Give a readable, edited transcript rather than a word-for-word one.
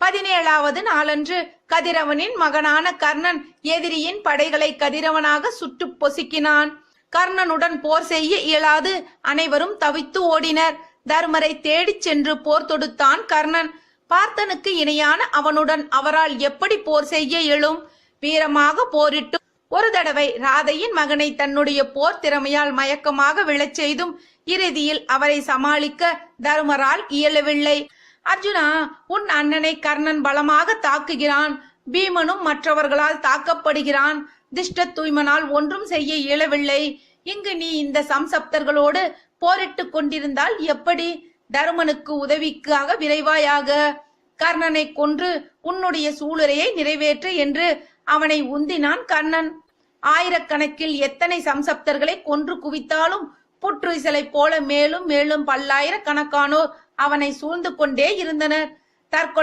17வது நாளன்று கதிரவனின் மகனான கர்ணன் எதிரியின் படைகளை கதிரவனாக சுட்டு பொசுக்கினான். கர்ணனுடன் போர் செய்ய இயலாது அனைவரும் தவித்து ஓடினர். தருமரை தேடிச் சென்று போர் தொடுத்தான் கர்ணன். பார்த்தனுக்கு இணையான அவனுடன் அவரால் எப்படி போர் செய்ய இயலும்? வீரமாக போரிட்டு ஒரு தடவை ராதையின் மகனை தன்னுடைய போர் திறமையால் மயக்கமாக விழச் செய்தும் இறுதியில் அவரை சமாளிக்க தருமரால் இயலவில்லை. அர்ஜுனா, உன் அண்ணனை கர்ணன் பலமாக தாக்குகிறான். பீமனும் மற்றவர்களால் தாக்கப்படுகிறான். திஷ்ட தூய்மனால் ஒன்றும் செய்ய இயலவில்லை. இங்கு நீ இந்த சம்சப்தர்களோடு போரிட்டு கொண்டிருந்தால் எப்படி? தருமனுக்கு உதவிக்காக விரைவாயாக. கர்ணனை கொன்று உன்னுடைய சூளுரையை நிறைவேற்று என்று அவனை உந்தினான் கர்ணன். ஆயிரக்கணக்கில் எத்தனை சம்சப்தர்களை கொன்று குவித்தாலும் புற்றுசலை போல மேலும் மேலும் பல்லாயிரக்கணக்கானோர் அவனை சூழ்ந்து கொண்டே இருந்தனர். தற்கொலை